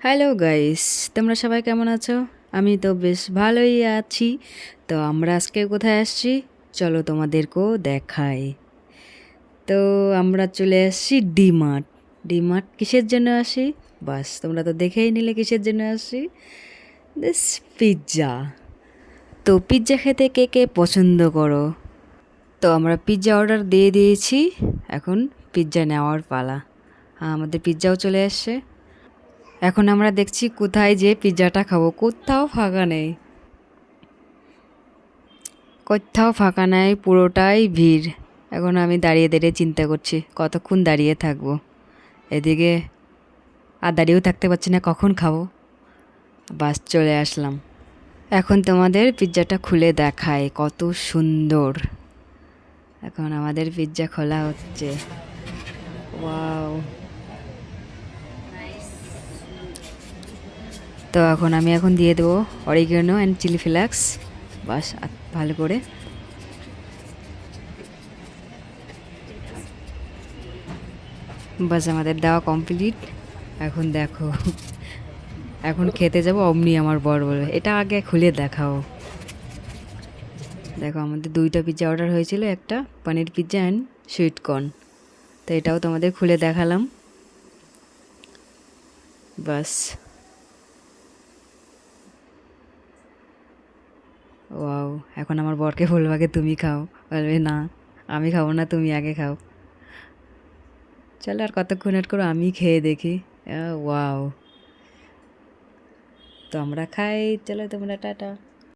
Hello guys, তোমরা সবাই কেমন আছো? আমি তো বেশ ভালোই আছি। তো আমরা আজকে কোথায় আসছি চলো তোমাদেরকেও দেখাই। তো আমরা চলে আসছি ডিমার্ট। ডিমার্ট কিসের জন্য আসি? বাস তোমরা তো দেখেই নিলে কিসের জন্য আসি। This pizza. তো পিৎজা খেতে কে কে পছন্দ করো? তো আমরা পিৎজা অর্ডার দিয়ে দিয়েছি, এখন পিৎজা নেওয়ার পালা। হ্যাঁ, আমাদের পিৎজাও চলে আসছে। এখন আমরা দেখছি কোথায় যে পিৎজাটা খাবো, কোথাও ফাঁকা নেই। কোথাও ফাঁকা নাই, পুরোটাই ভিড়। এখন আমি দাঁড়িয়ে দাঁড়িয়ে চিন্তা করছি কতক্ষণ দাঁড়িয়ে থাকবো। এদিকে আর দাঁড়িয়েও থাকতে পারছি না, কখন খাবো। বাস চলে আসলাম। এখন তোমাদের পিৎজাটা খুলে দেখায় কত সুন্দর। এখন আমাদের পিৎজা খোলা হচ্ছে। ওয়াও। তো আমি এখন দিয়ে দেবো অরিগানো অ্যান্ড চিলি ফ্লেক্স। বাস ভালো করে। বাস আমাদের দেওয়া কমপ্লিট। এখন দেখো, এখন খেতে যাবো, অমনি আমার বর বলবে এটা আগে খুলে দেখাও। দেখো আমাদের দুইটা পিৎজা অর্ডার হয়েছিল, একটা পনির পিৎজা অ্যান্ড সুইট কর্ন। তো এটাও তোমাদের খুলে দেখালাম। বাস। ওয়াও। এখন আমার বরকে বলবো আগে তুমি খাও, বলবে না আমি খাবো না, তুমি আগে খাও। চলো আর কতক্ষণ ওয়েট করো, আমি খেয়ে দেখি। ওয়াও। তো আমরা খাই, চলো তোমরা টাটা।